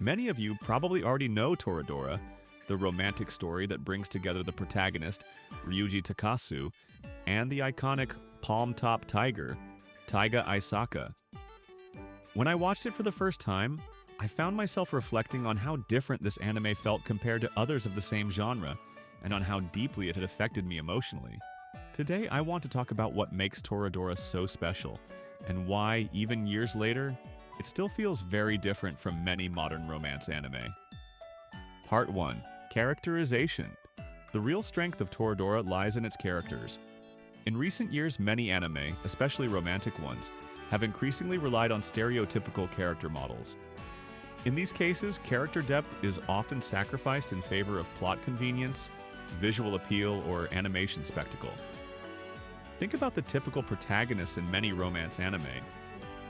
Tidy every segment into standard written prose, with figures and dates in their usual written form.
Many of you probably already know Toradora, the romantic story that brings together the protagonist, Ryuji Takasu, and the iconic palm-top tiger, Taiga Aisaka. When I watched it for the first time, I found myself reflecting on how different this anime felt compared to others of the same genre, and on how deeply it had affected me emotionally. Today, I want to talk about what makes Toradora so special, and why, even years later, it still feels very different from many modern romance anime. Part 1. Characterization. The real strength of Toradora lies in its characters. In recent years, many anime, especially romantic ones, have increasingly relied on stereotypical character models. In these cases, character depth is often sacrificed in favor of plot convenience, visual appeal, or animation spectacle. Think about the typical protagonists in many romance anime.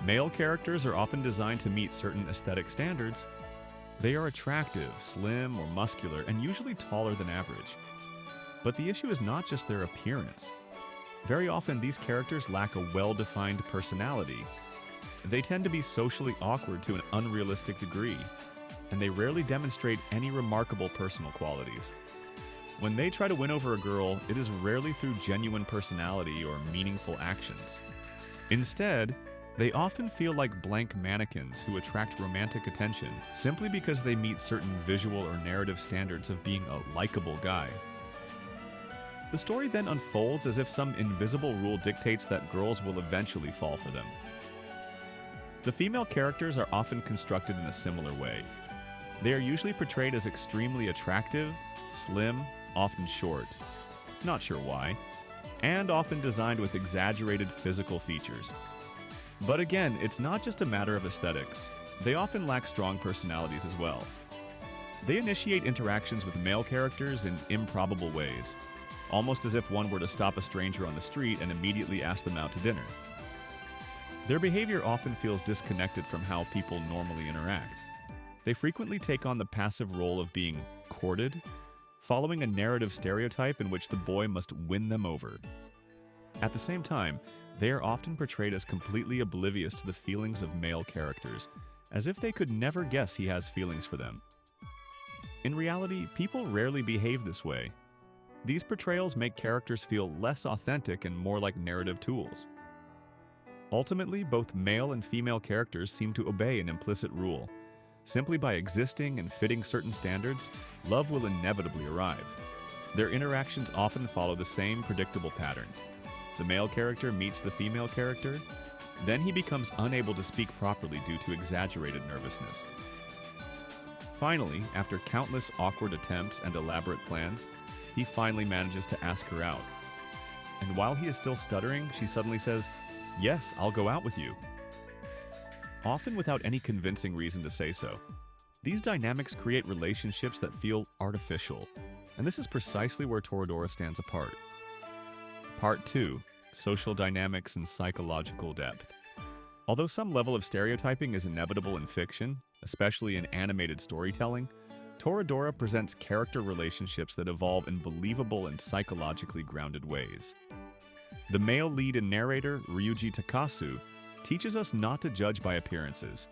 Male characters are often designed to meet certain aesthetic standards. They are attractive, slim, or muscular, and usually taller than average. But the issue is not just their appearance. Very often, these characters lack a well-defined personality. They tend to be socially awkward to an unrealistic degree, and they rarely demonstrate any remarkable personal qualities. When they try to win over a girl, it is rarely through genuine personality or meaningful actions. Instead, they often feel like blank mannequins who attract romantic attention simply because they meet certain visual or narrative standards of being a likable guy. The story then unfolds as if some invisible rule dictates that girls will eventually fall for them. The female characters are often constructed in a similar way. They are usually portrayed as extremely attractive, slim, often short, not sure why, and often designed with exaggerated physical features. But again, it's not just a matter of aesthetics. They often lack strong personalities as well. They initiate interactions with male characters in improbable ways, almost as if one were to stop a stranger on the street and immediately ask them out to dinner. Their behavior often feels disconnected from how people normally interact. They frequently take on the passive role of being courted, following a narrative stereotype in which the boy must win them over. At the same time, they are often portrayed as completely oblivious to the feelings of male characters, as if they could never guess he has feelings for them. In reality, people rarely behave this way. These portrayals make characters feel less authentic and more like narrative tools. Ultimately, both male and female characters seem to obey an implicit rule. Simply by existing and fitting certain standards, love will inevitably arrive. Their interactions often follow the same predictable pattern. The male character meets the female character, then he becomes unable to speak properly due to exaggerated nervousness. Finally, after countless awkward attempts and elaborate plans, he finally manages to ask her out. And while he is still stuttering, she suddenly says, "Yes, I'll go out with you." Often without any convincing reason to say so. These dynamics create relationships that feel artificial, and this is precisely where Toradora stands apart. Part 2. Social dynamics and psychological depth. Although some level of stereotyping is inevitable in fiction, especially in animated storytelling, Toradora presents character relationships that evolve in believable and psychologically grounded ways. The male lead and narrator, Ryuji Takasu, teaches us not to judge by appearances.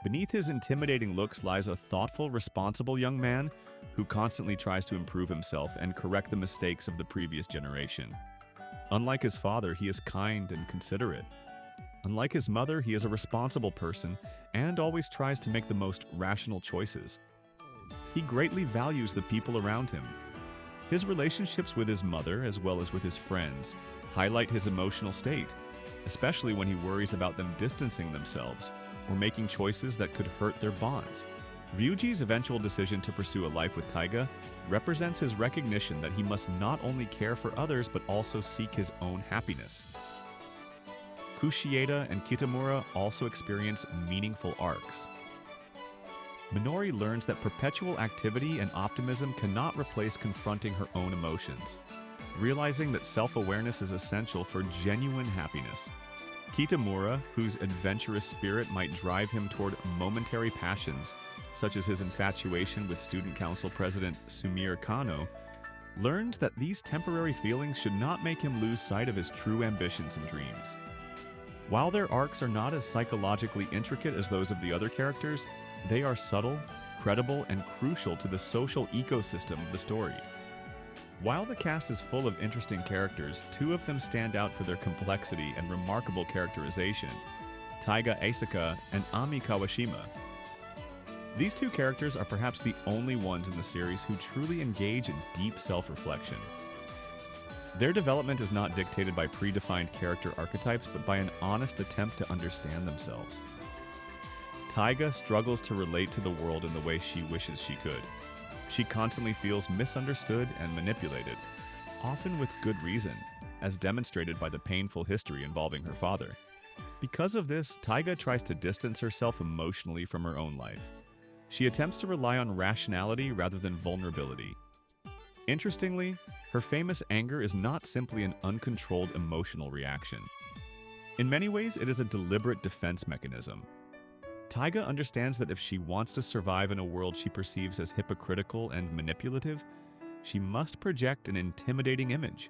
Beneath his intimidating looks lies a thoughtful, responsible young man who constantly tries to improve himself and correct the mistakes of the previous generation. Unlike his father, he is kind and considerate. Unlike his mother, he is a responsible person and always tries to make the most rational choices. He greatly values the people around him. His relationships with his mother, as well as with his friends, highlight his emotional state, especially when he worries about them distancing themselves or making choices that could hurt their bonds. Ryuji's eventual decision to pursue a life with Taiga represents his recognition that he must not only care for others but also seek his own happiness. Kushieda and Kitamura also experience meaningful arcs. Minori learns that perpetual activity and optimism cannot replace confronting her own emotions, realizing that self-awareness is essential for genuine happiness. Kitamura, whose adventurous spirit might drive him toward momentary passions, such as his infatuation with student council president Sumire Kano, learns that these temporary feelings should not make him lose sight of his true ambitions and dreams. While their arcs are not as psychologically intricate as those of the other characters, they are subtle, credible, and crucial to the social ecosystem of the story. While the cast is full of interesting characters, two of them stand out for their complexity and remarkable characterization: Taiga Asaka and Ami Kawashima. These two characters are perhaps the only ones in the series who truly engage in deep self-reflection. Their development is not dictated by predefined character archetypes, but by an honest attempt to understand themselves. Taiga struggles to relate to the world in the way she wishes she could. She constantly feels misunderstood and manipulated, often with good reason, as demonstrated by the painful history involving her father. Because of this, Taiga tries to distance herself emotionally from her own life. She attempts to rely on rationality rather than vulnerability. Interestingly, her famous anger is not simply an uncontrolled emotional reaction. In many ways, it is a deliberate defense mechanism. Taiga understands that if she wants to survive in a world she perceives as hypocritical and manipulative, she must project an intimidating image.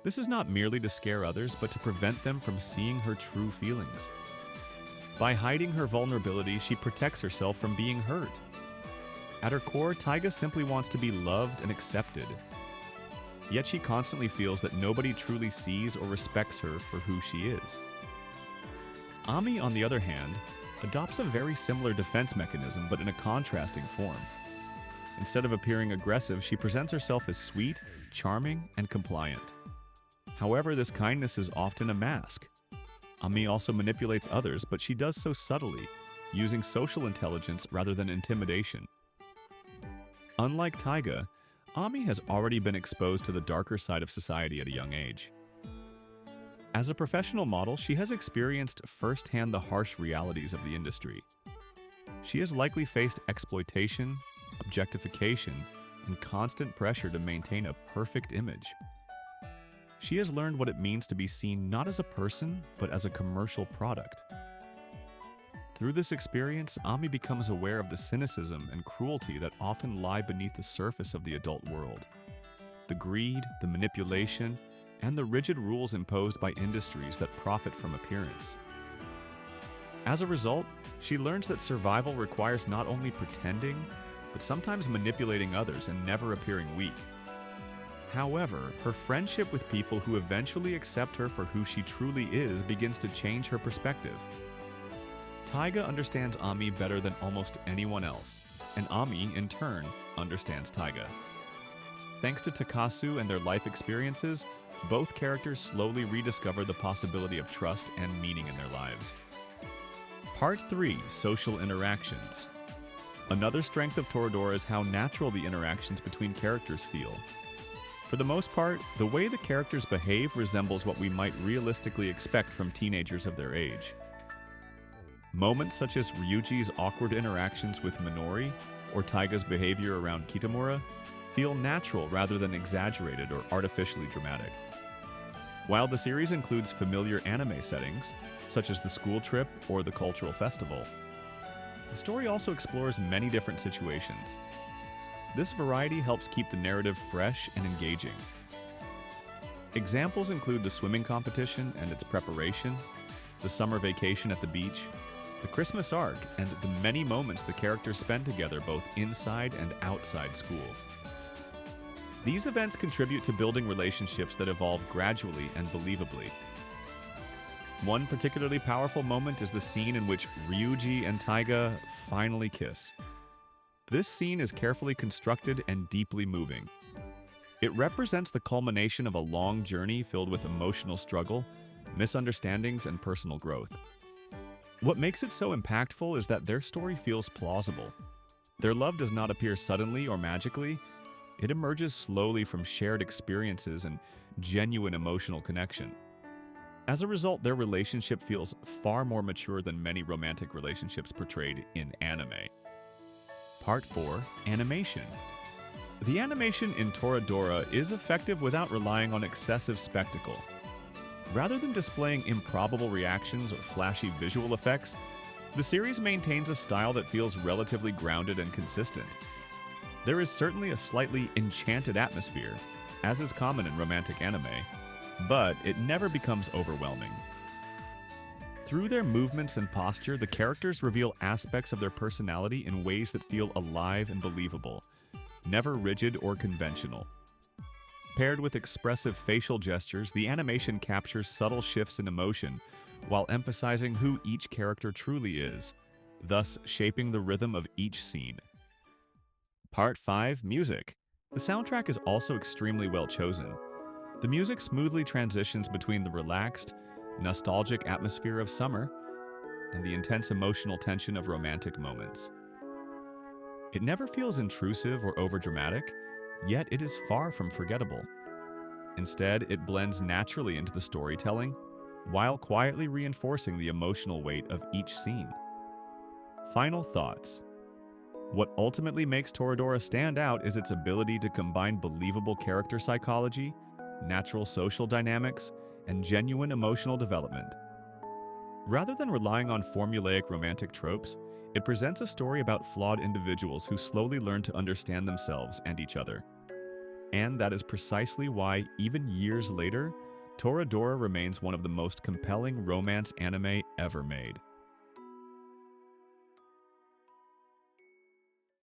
This is not merely to scare others, but to prevent them from seeing her true feelings. By hiding her vulnerability, she protects herself from being hurt. At her core, Taiga simply wants to be loved and accepted. Yet she constantly feels that nobody truly sees or respects her for who she is. Ami, on the other hand, adopts a very similar defense mechanism, but in a contrasting form. Instead of appearing aggressive, she presents herself as sweet, charming, and compliant. However, this kindness is often a mask. Ami also manipulates others, but she does so subtly, using social intelligence rather than intimidation. Unlike Taiga, Ami has already been exposed to the darker side of society at a young age. As a professional model, she has experienced firsthand the harsh realities of the industry. She has likely faced exploitation, objectification, and constant pressure to maintain a perfect image. She has learned what it means to be seen not as a person, but as a commercial product. Through this experience, Ami becomes aware of the cynicism and cruelty that often lie beneath the surface of the adult world. The greed, the manipulation, and the rigid rules imposed by industries that profit from appearance. As a result, she learns that survival requires not only pretending, but sometimes manipulating others and never appearing weak. However, her friendship with people who eventually accept her for who she truly is begins to change her perspective. Taiga understands Ami better than almost anyone else, and Ami, in turn, understands Taiga. Thanks to Takasu and their life experiences, both characters slowly rediscover the possibility of trust and meaning in their lives. Part 3. Social Interactions. Another strength of Toradora is how natural the interactions between characters feel. For the most part, the way the characters behave resembles what we might realistically expect from teenagers of their age. Moments such as Ryuji's awkward interactions with Minori or Taiga's behavior around Kitamura feel natural rather than exaggerated or artificially dramatic. While the series includes familiar anime settings, such as the school trip or the cultural festival, the story also explores many different situations. This variety helps keep the narrative fresh and engaging. Examples include the swimming competition and its preparation, the summer vacation at the beach, the Christmas arc, and the many moments the characters spend together both inside and outside school. These events contribute to building relationships that evolve gradually and believably. One particularly powerful moment is the scene in which Ryuji and Taiga finally kiss. This scene is carefully constructed and deeply moving. It represents the culmination of a long journey filled with emotional struggle, misunderstandings, and personal growth. What makes it so impactful is that their story feels plausible. Their love does not appear suddenly or magically. It emerges slowly from shared experiences and genuine emotional connection. As a result, their relationship feels far more mature than many romantic relationships portrayed in anime. Part 4. Animation. The animation in Toradora is effective without relying on excessive spectacle. Rather than displaying improbable reactions or flashy visual effects, the series maintains a style that feels relatively grounded and consistent. There is certainly a slightly enchanted atmosphere, as is common in romantic anime, but it never becomes overwhelming. Through their movements and posture, the characters reveal aspects of their personality in ways that feel alive and believable, never rigid or conventional. Paired with expressive facial gestures, the animation captures subtle shifts in emotion while emphasizing who each character truly is, thus shaping the rhythm of each scene. Part 5. Music. The soundtrack is also extremely well chosen. The music smoothly transitions between the relaxed, nostalgic atmosphere of summer and the intense emotional tension of romantic moments. It never feels intrusive or overdramatic, yet it is far from forgettable. Instead, it blends naturally into the storytelling, while quietly reinforcing the emotional weight of each scene. Final thoughts. What ultimately makes Toradora stand out is its ability to combine believable character psychology, natural social dynamics, and genuine emotional development. Rather than relying on formulaic romantic tropes, it presents a story about flawed individuals who slowly learn to understand themselves and each other. And that is precisely why, even years later, Toradora remains one of the most compelling romance anime ever made.